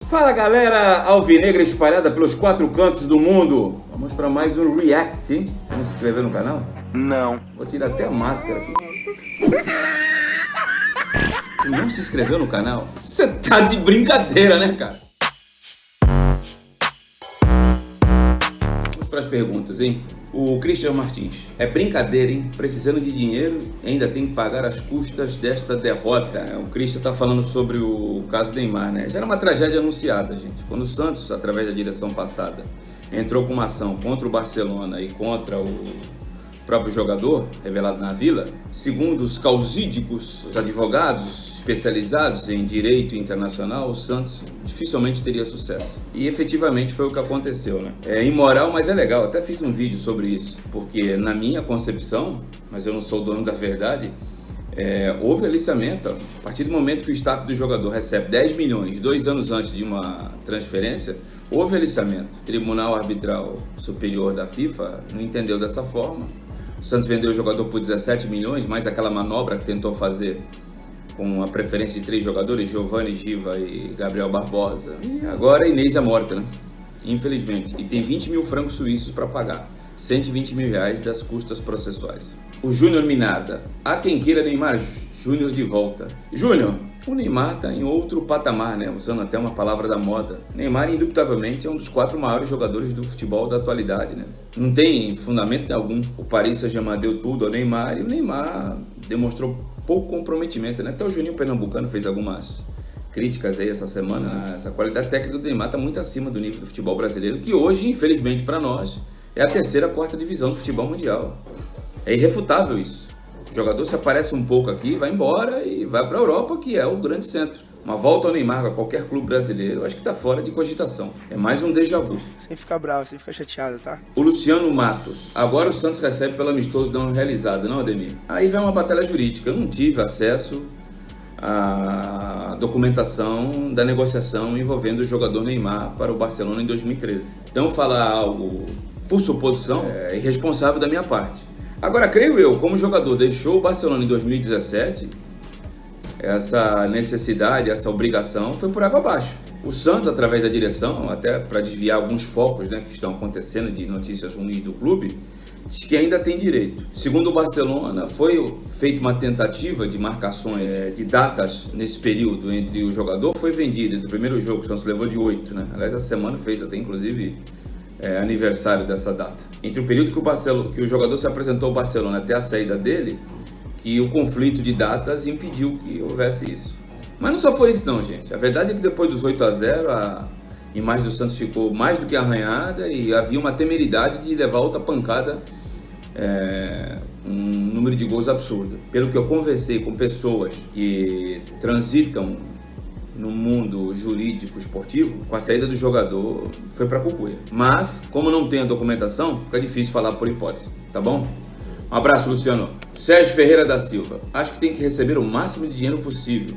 Fala galera alvinegra espalhada pelos 4 cantos do mundo. Vamos para mais um React, hein? Você não se inscreveu no canal? Não. Vou tirar até a máscara aqui. Não se inscreveu no canal? Você tá de brincadeira, né, cara? Vamos para as perguntas, hein? O Christian Martins. É brincadeira, hein? Precisando de dinheiro, ainda tem que pagar as custas desta derrota. O Christian tá falando sobre o caso Neymar, né? Já era uma tragédia anunciada, gente. Quando o Santos, através da direção passada, entrou com uma ação contra o Barcelona e contra o próprio jogador, revelado na Vila, segundo os causídicos, os advogados especializados em direito internacional, o Santos dificilmente teria sucesso. E efetivamente foi o que aconteceu, né? É imoral, mas é legal. Até fiz um vídeo sobre isso, porque na minha concepção, mas eu não sou o dono da verdade, houve aliciamento. A partir do momento que o staff do jogador recebe 10 milhões 2 anos antes de uma transferência, houve aliciamento. O Tribunal Arbitral Superior da FIFA não entendeu dessa forma. O Santos vendeu o jogador por 17 milhões, mais aquela manobra que tentou fazer com a preferência de 3 jogadores, Giovani, Giva e Gabriel Barbosa. E agora Inês é morta, né? Infelizmente. E tem 20 mil francos suíços para pagar. 120 mil reais das custas processuais. O Júnior Minarda. Há quem queira Neymar Júnior de volta. Júnior, o Neymar está em outro patamar, né? Usando até uma palavra da moda. Neymar, indubitavelmente, é um dos 4 maiores jogadores do futebol da atualidade, né? Não tem fundamento algum. O Paris Saint-Germain deu tudo ao Neymar e o Neymar demonstrou pouco comprometimento, né? Até o Juninho Pernambucano fez algumas críticas aí essa semana. Essa qualidade técnica do Neymar está muito acima do nível do futebol brasileiro, que hoje, infelizmente para nós, é a 3ª, 4ª divisão do futebol mundial. É irrefutável isso. O jogador se aparece um pouco aqui, vai embora e vai para a Europa, que é o grande centro. Uma volta ao Neymar a qualquer clube brasileiro, eu acho que está fora de cogitação. É mais um déjà vu. Sem ficar bravo, sem ficar chateado, tá? O Luciano Matos. Agora o Santos recebe pelo amistoso não realizado, não, Ademir? Aí vem uma batalha jurídica. Eu não tive acesso à documentação da negociação envolvendo o jogador Neymar para o Barcelona em 2013. Então falar algo por suposição é irresponsável da minha parte. Agora, creio eu, como o jogador deixou o Barcelona em 2017, essa necessidade, essa obrigação foi por água abaixo. O Santos, através da direção, até para desviar alguns focos, né, que estão acontecendo de notícias ruins do clube, diz que ainda tem direito. Segundo o Barcelona, foi feita uma tentativa de marcações de datas nesse período entre o jogador, foi vendido entre o primeiro jogo, o Santos levou de 8, né? Aliás, essa semana fez até, inclusive, aniversário dessa data. Entre o período que o jogador se apresentou ao Barcelona até a saída dele, que o conflito de datas impediu que houvesse isso. Mas não só foi isso não, gente. A verdade é que depois dos 8-0, a imagem do Santos ficou mais do que arranhada e havia uma temeridade de levar outra pancada, um número de gols absurdo. Pelo que eu conversei com pessoas que transitam no mundo jurídico esportivo, com a saída do jogador, foi para Cucuia. Mas, como não tem a documentação, fica difícil falar por hipótese, tá bom? Um abraço, Luciano. Sérgio Ferreira da Silva. Acho que tem que receber o máximo de dinheiro possível,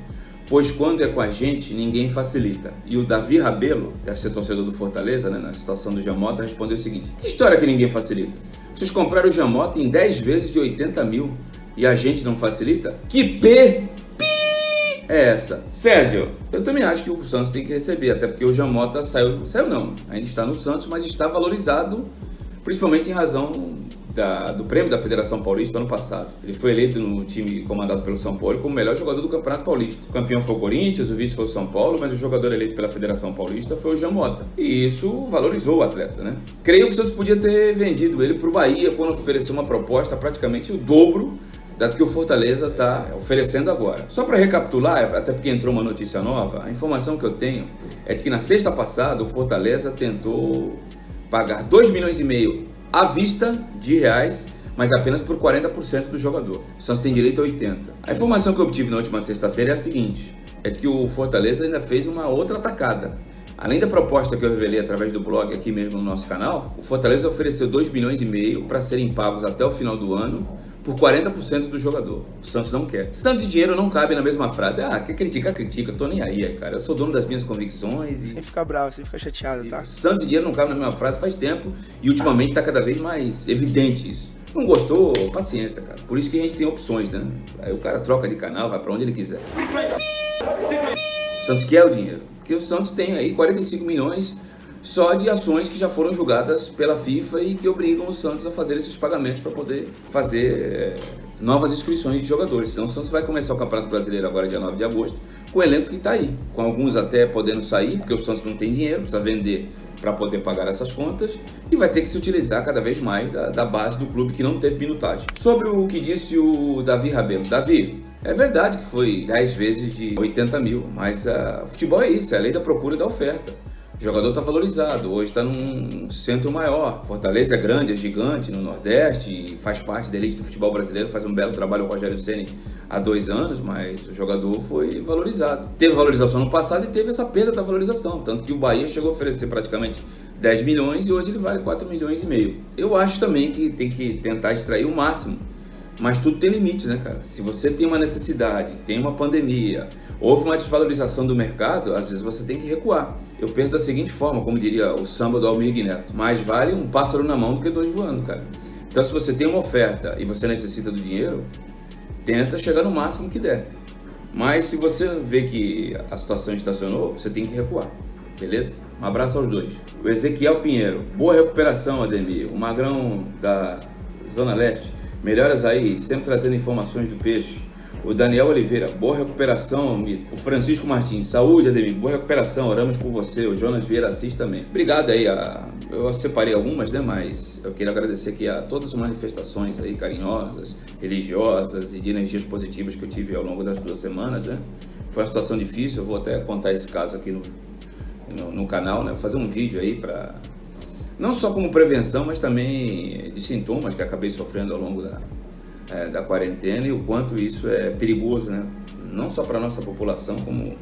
pois quando é com a gente, ninguém facilita. E o Davi Rabelo, deve ser torcedor do Fortaleza, né, na situação do Jamota, respondeu o seguinte: que história que ninguém facilita? Vocês compraram o Jamota em 10 vezes de 80 mil e a gente não facilita? Que é essa? Sérgio, eu também acho que o Santos tem que receber, até porque o Jamota saiu não, ainda está no Santos, mas está valorizado, principalmente em razão do prêmio da Federação Paulista do ano passado. Ele foi eleito no time comandado pelo São Paulo como o melhor jogador do Campeonato Paulista. O campeão foi o Corinthians, o vice foi o São Paulo, mas o jogador eleito pela Federação Paulista foi o Jamota. E isso valorizou o atleta, né? Creio que o Santos podia ter vendido ele para o Bahia quando ofereceu uma proposta praticamente o dobro dado que o Fortaleza está oferecendo agora. Só para recapitular, até porque entrou uma notícia nova, a informação que eu tenho é de que na sexta passada o Fortaleza tentou pagar 2,5 milhões à vista de reais, mas apenas por 40% do jogador. O Santos tem direito a 80%. A informação que eu obtive na última sexta-feira é a seguinte, é que o Fortaleza ainda fez uma outra atacada. Além da proposta que eu revelei através do blog aqui mesmo no nosso canal, o Fortaleza ofereceu 2,5 milhões para serem pagos até o final do ano por 40% do jogador. O Santos não quer. Santos e dinheiro não cabem na mesma frase. Quer criticar, critica. Eu tô nem aí, cara. Eu sou dono das minhas convicções. Sem ficar bravo, sem ficar chateado, tá? Santos e dinheiro não cabem na mesma frase faz tempo e ultimamente tá cada vez mais evidente isso. Não gostou? Paciência, cara. Por isso que a gente tem opções, né? Aí o cara troca de canal, vai pra onde ele quiser. O Santos quer o dinheiro. Porque o Santos tem aí 45 milhões só de ações que já foram julgadas pela FIFA e que obrigam o Santos a fazer esses pagamentos para poder fazer novas inscrições de jogadores. Então o Santos vai começar o Campeonato Brasileiro agora dia 9 de agosto com o elenco que está aí, com alguns até podendo sair, porque o Santos não tem dinheiro, precisa vender para poder pagar essas contas, e vai ter que se utilizar cada vez mais da base do clube que não teve minutagem. Sobre o que disse o Davi Rabelo. Davi, é verdade que foi 10 vezes de 80 mil, mas futebol é isso, é a lei da procura e da oferta. O jogador está valorizado, hoje está num centro maior. Fortaleza é grande, é gigante no Nordeste e faz parte da elite do futebol brasileiro, faz um belo trabalho o Rogério Ceni há 2 anos, mas o jogador foi valorizado. Teve valorização no passado e teve essa perda da valorização, tanto que o Bahia chegou a oferecer praticamente 10 milhões e hoje ele vale 4 milhões e meio. Eu acho também que tem que tentar extrair o máximo, mas tudo tem limite, né, cara? Se você tem uma necessidade, tem uma pandemia, houve uma desvalorização do mercado, às vezes você tem que recuar. Eu penso da seguinte forma, como diria o samba do Almir Neto: mais vale um pássaro na mão do que 2 voando, cara. Então, se você tem uma oferta e você necessita do dinheiro, tenta chegar no máximo que der. Mas se você vê que a situação estacionou, você tem que recuar, beleza? Um abraço aos dois. O Ezequiel Pinheiro: boa recuperação, Ademir. O Magrão da Zona Leste: melhoras aí, sempre trazendo informações do peixe. O Daniel Oliveira: boa recuperação, Mito. O Francisco Martins: saúde, Ademir, boa recuperação, oramos por você. O Jonas Vieira Assis também. Obrigado aí, eu separei algumas, né, mas eu querio agradecer aqui a todas as manifestações aí carinhosas, religiosas e de energias positivas que eu tive ao longo das 2 semanas, né. Foi uma situação difícil, eu vou até contar esse caso aqui no canal, né, fazer um vídeo aí para não só como prevenção, mas também de sintomas que acabei sofrendo ao longo da quarentena e o quanto isso é perigoso, né? Não só para a nossa população, como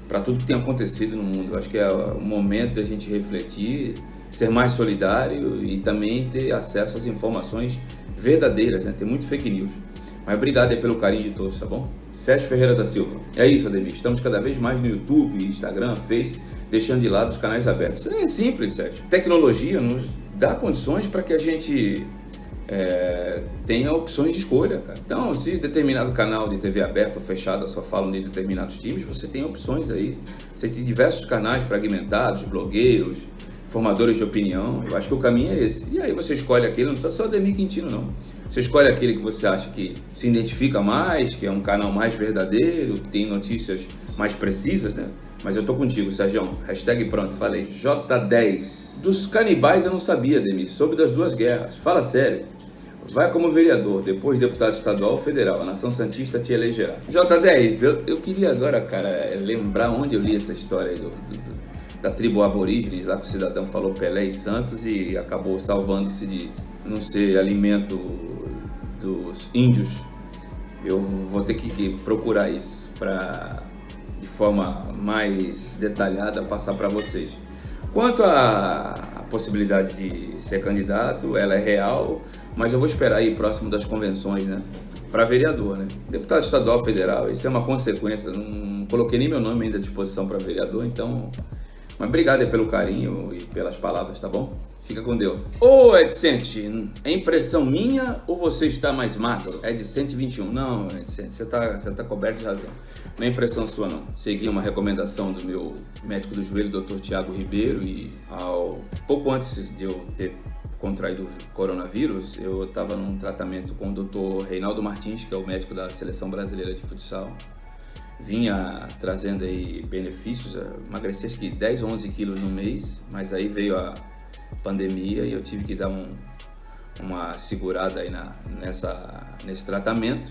para tudo que tem acontecido no mundo. Eu acho que é o momento da gente refletir, ser mais solidário e também ter acesso às informações verdadeiras, né? Tem muito fake news. Mas obrigado aí pelo carinho de todos, tá bom? Sérgio Ferreira da Silva: é isso, Ademir, estamos cada vez mais no YouTube, Instagram, Face, deixando de lado os canais abertos. É simples, Sérgio. Tecnologia nos dá condições para que a gente tenha opções de escolha, cara. Então, se determinado canal de TV aberta ou fechada só falam de determinados times, você tem opções aí. Você tem diversos canais fragmentados, blogueiros, formadores de opinião. Eu acho que o caminho é esse. E aí você escolhe aquele, não precisa só Ademir Quintino, não. Você escolhe aquele que você acha que se identifica mais, que é um canal mais verdadeiro, que tem notícias mais precisas, né? Mas eu tô contigo, Sérgio. Hashtag pronto, falei. J10. Dos canibais eu não sabia, Ademir. Soube das 2 guerras. Fala sério. Vai como vereador, depois deputado estadual ou federal. A Nação Santista te elegerá. J10, eu queria agora, cara, lembrar onde eu li essa história aí da tribo aborígenes, lá que o cidadão falou Pelé e Santos e acabou salvando-se de não ser alimento dos índios. Eu vou ter que procurar isso para, de forma mais detalhada, passar para vocês. Quanto à possibilidade de ser candidato, ela é real, mas eu vou esperar aí próximo das convenções, né? Para vereador, né? Deputado estadual, federal, isso é uma consequência. Não coloquei nem meu nome ainda à disposição para vereador, então. Mas obrigado aí pelo carinho e pelas palavras, tá bom? Fica com Deus. Ô, Edcente, é impressão minha ou você está mais magro? Edcente 21. Não, Edcente, você tá coberto de razão. Não é impressão sua, não. Segui uma recomendação do meu médico do joelho, Dr. Tiago Ribeiro, e pouco antes de eu ter contraído o coronavírus, eu estava num tratamento com o Dr. Reinaldo Martins, que é o médico da Seleção Brasileira de Futsal. Vinha trazendo aí benefícios, emagreci acho que 10 ou 11 quilos no mês, mas aí veio a pandemia e eu tive que dar uma segurada aí nesse tratamento,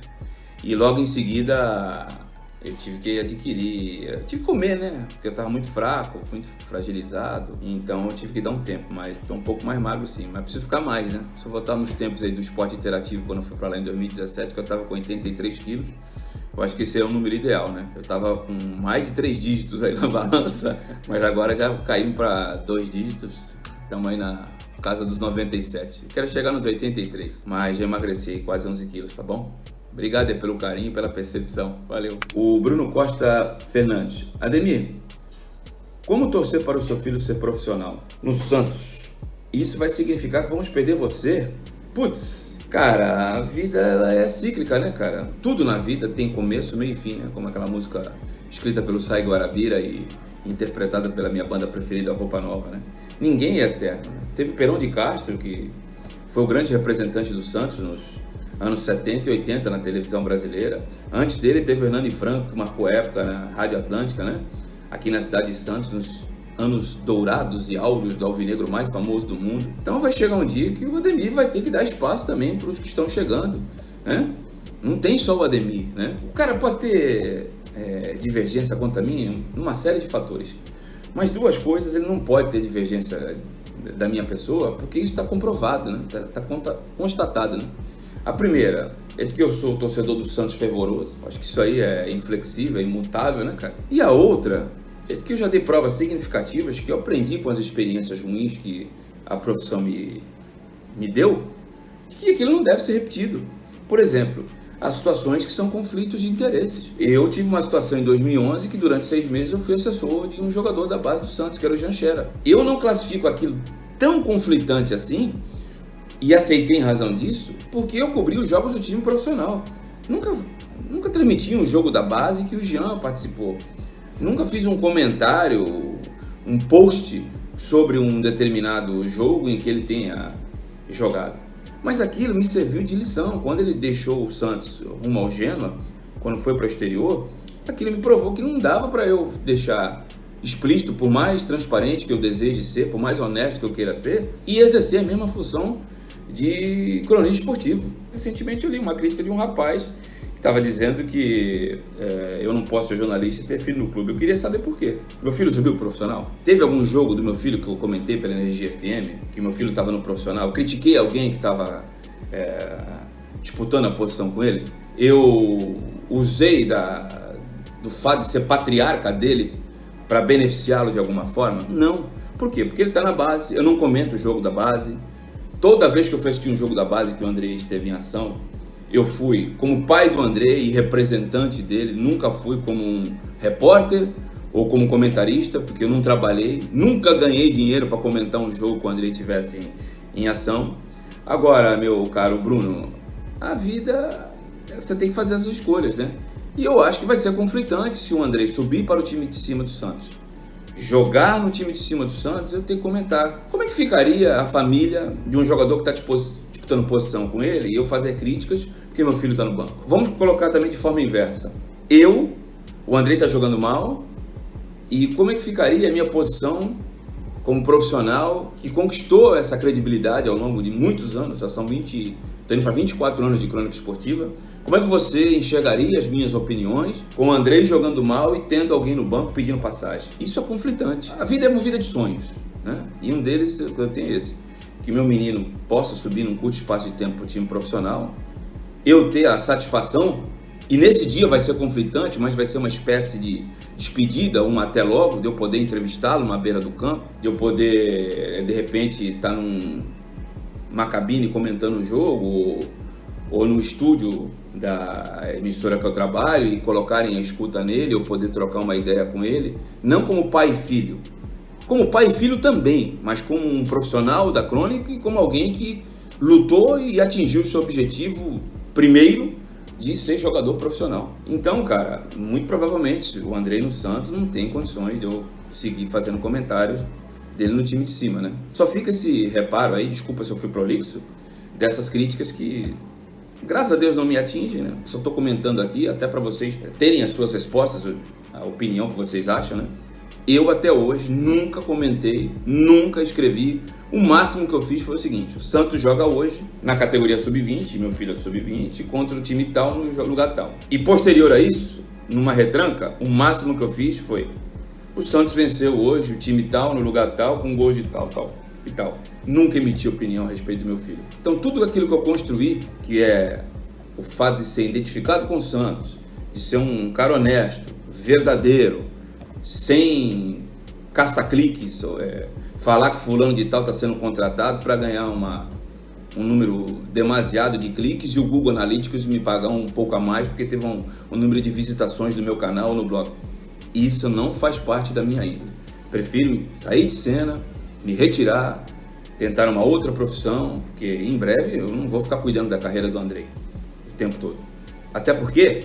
e logo em seguida eu tive que comer, né, porque eu estava muito fraco, muito fragilizado, então eu tive que dar um tempo, mas estou um pouco mais magro sim, mas preciso ficar mais, né, se eu voltar nos tempos aí do esporte interativo, quando eu fui para lá em 2017, que eu estava com 83 quilos, eu acho que esse é o número ideal, né? Eu tava com mais de 3 dígitos aí na balança, mas agora já caímos para 2 dígitos. Estamos aí na casa dos 97. Quero chegar nos 83, mas já emagreci quase 11 quilos, tá bom? Obrigado aí pelo carinho e pela percepção. Valeu. O Bruno Costa Fernandes: Ademir, como torcer para o seu filho ser profissional no Santos? Isso vai significar que vamos perder você? Putz! Cara, a vida ela é cíclica, né, cara? Tudo na vida tem começo, meio e fim, né? Como aquela música escrita pelo Sai Guarabira e interpretada pela minha banda preferida, a Roupa Nova, né? Ninguém é eterno, né? Teve Perão de Castro, que foi o grande representante do Santos nos anos 70 e 80 na televisão brasileira. Antes dele teve o Hernani Franco, que marcou época na Rádio Atlântica, né? Aqui na cidade de Santos, nos anos dourados e áureos do alvinegro mais famoso do mundo. Então vai chegar um dia que o Ademir vai ter que dar espaço também para os que estão chegando, né? Não tem só o Ademir, né? O cara pode ter divergência contra mim numa série de fatores, mas duas coisas ele não pode ter divergência da minha pessoa, porque isso está comprovado, né? Tá constatado, né? A primeira é que eu sou torcedor do Santos fervoroso, acho que isso aí é inflexível, é imutável, né, cara? E a outra é que eu já dei provas significativas que eu aprendi com as experiências ruins que a profissão me deu, de que aquilo não deve ser repetido. Por exemplo, as situações que são conflitos de interesses. Eu tive uma situação em 2011 que durante 6 meses eu fui assessor de um jogador da base do Santos, que era o Jean Xera. Eu não classifico aquilo tão conflitante assim, e aceitei em razão disso, porque eu cobri os jogos do time profissional. Nunca transmiti um jogo da base que o Jean participou. Nunca fiz um comentário, um post sobre um determinado jogo em que ele tenha jogado. Mas aquilo me serviu de lição. Quando ele deixou o Santos rumo ao Genoa, quando foi para o exterior, aquilo me provou que não dava para eu deixar explícito, por mais transparente que eu deseje ser, por mais honesto que eu queira ser, e exercer a mesma função de cronista esportivo. Recentemente eu li uma crítica de um rapaz que estava dizendo que eu não posso ser jornalista e ter filho no clube. Eu queria saber por quê. Meu filho subiu pro profissional? Teve algum jogo do meu filho que eu comentei pela Energia FM, que meu filho estava no profissional? Eu critiquei alguém que estava disputando a posição com ele? Eu usei do fato de ser patriarca dele para beneficiá-lo de alguma forma? Não. Por quê? Porque ele está na base, eu não comento o jogo da base. Toda vez que eu fui assistir um jogo da base que o Andrei esteve em ação, eu fui como pai do Andrei e representante dele, nunca fui como um repórter ou como comentarista, porque eu não trabalhei, nunca ganhei dinheiro para comentar um jogo que o Andrei estivesse em ação. Agora, meu caro Bruno, a vida, você tem que fazer as escolhas, né? E eu acho que vai ser conflitante se o Andrei subir para o time de cima do Santos, jogar no time de cima do Santos, eu tenho que comentar como é que ficaria a família de um jogador que está disputando posição com ele e eu fazer críticas porque meu filho está no banco. Vamos colocar também de forma inversa. O Andrei está jogando mal, e como é que ficaria a minha posição como profissional que conquistou essa credibilidade ao longo de muitos anos, já são 20, estou indo para 24 anos de crônica esportiva. Como é que você enxergaria as minhas opiniões com o Andrei jogando mal e tendo alguém no banco pedindo passagem? Isso é conflitante. A vida é movida de sonhos, né? E um deles eu tenho esse, que meu menino possa subir num curto espaço de tempo para o time profissional, eu ter a satisfação, e nesse dia vai ser conflitante, mas vai ser uma espécie de despedida, uma até logo, de eu poder entrevistá-lo na beira do campo, de eu poder, de repente, estar numa cabine comentando o jogo, ou no estúdio da emissora que eu trabalho e colocarem a escuta nele, eu poder trocar uma ideia com ele, não como pai e filho, como pai e filho também, mas como um profissional da crônica e como alguém que lutou e atingiu o seu objetivo primeiro de ser jogador profissional. Então, cara, muito provavelmente o Andrei no Santos não tem condições de eu seguir fazendo comentários dele no time de cima, né? Só fica esse reparo aí, desculpa se eu fui prolixo, dessas críticas que, graças a Deus, não me atingem, né? Só estou comentando aqui até para vocês terem as suas respostas, a opinião que vocês acham, né? Eu até hoje nunca comentei, nunca escrevi. O máximo que eu fiz foi o seguinte: o Santos joga hoje na categoria sub-20, meu filho é do sub-20, contra o time tal no lugar tal. E posterior a isso, numa retranca, o máximo que eu fiz foi: o Santos venceu hoje o time tal no lugar tal com gols de tal, tal e tal. Nunca emiti opinião a respeito do meu filho. Então tudo aquilo que eu construí, que é o fato de ser identificado com o Santos, de ser um cara honesto, verdadeiro, sem caça-cliques, falar que fulano de tal está sendo contratado para ganhar um número demasiado de cliques e o Google Analytics me pagar um pouco a mais porque teve um número de visitações do meu canal ou no blog. Isso não faz parte da minha índole. Prefiro sair de cena, me retirar, tentar uma outra profissão, porque em breve eu não vou ficar cuidando da carreira do Andrei o tempo todo. Até porque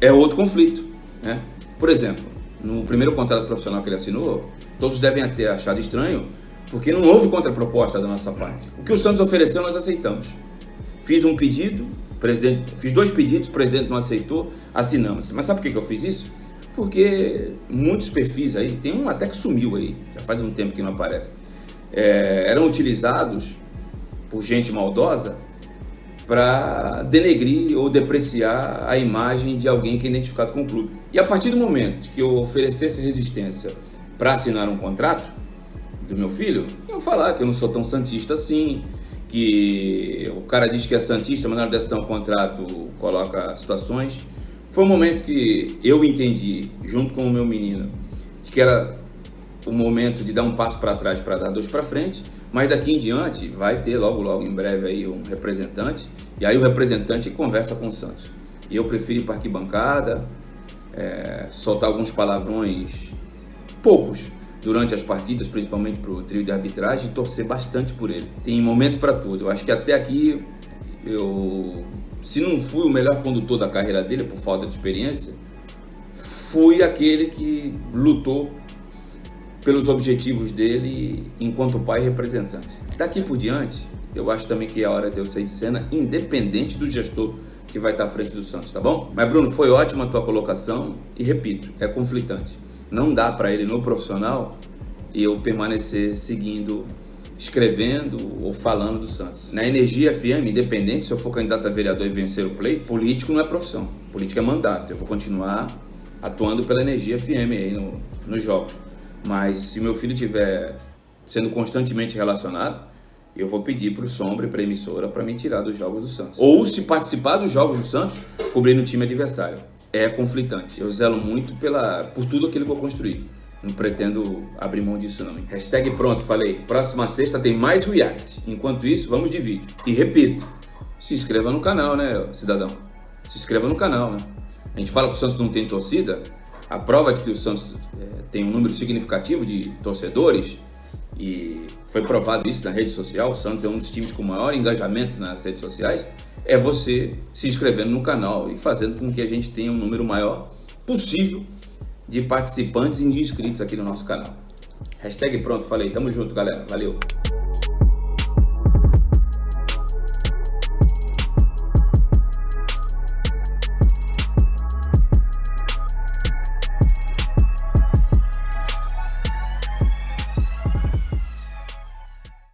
é outro conflito, né? Por exemplo, no primeiro contrato profissional que ele assinou, todos devem ter achado estranho, porque não houve contraproposta da nossa parte. O que o Santos ofereceu, nós aceitamos. Fiz um pedido, fiz 2 pedidos, o presidente não aceitou, assinamos. Mas sabe por que eu fiz isso? Porque muitos perfis aí, tem um até que sumiu aí, já faz um tempo que não aparece, eram utilizados por gente maldosa para denegrir ou depreciar a imagem de alguém que é identificado com o clube. E a partir do momento que eu oferecesse resistência para assinar um contrato do meu filho, iam falar que eu não sou tão santista assim, que o cara diz que é santista, mas na hora de assinar um contrato coloca situações. Foi um momento que eu entendi, junto com o meu menino, que era o momento de dar um passo para trás para dar 2 para frente, mas daqui em diante vai ter logo em breve aí um representante, e aí o representante conversa com o Santos. E eu prefiro ir para arquibancada, soltar alguns palavrões, poucos, durante as partidas, principalmente para o trio de arbitragem, e torcer bastante por ele. Tem momento para tudo. Eu acho que até aqui, se não fui o melhor condutor da carreira dele, por falta de experiência, fui aquele que lutou pelos objetivos dele enquanto pai e representante. Daqui por diante, eu acho também que é a hora de eu sair de cena, independente do gestor que vai estar à frente do Santos, tá bom? Mas, Bruno, foi ótima a tua colocação e, repito, é conflitante. Não dá para ele, no profissional, eu permanecer seguindo, escrevendo ou falando do Santos. Na Energia FM, independente, se eu for candidato a vereador e vencer o pleito, político não é profissão, político é mandato. Eu vou continuar atuando pela Energia FM aí nos jogos. Mas se meu filho estiver sendo constantemente relacionado, eu vou pedir para o Sombra e para a emissora para me tirar dos jogos do Santos. Ou se participar dos jogos do Santos, cobrindo o time adversário. É conflitante. Eu zelo muito por tudo aquilo que eu construí. Não pretendo abrir mão disso não. Hashtag pronto, falei. Próxima sexta tem mais react. Enquanto isso, vamos de vídeo. E repito, se inscreva no canal, né, cidadão? Se inscreva no canal, né? A gente fala que o Santos não tem torcida. A prova de que o Santos tem um número significativo de torcedores, e foi provado isso na rede social, o Santos é um dos times com maior engajamento nas redes sociais, é você se inscrevendo no canal e fazendo com que a gente tenha um número maior possível de participantes e de inscritos aqui no nosso canal. Hashtag pronto, falei. Tamo junto, galera. Valeu.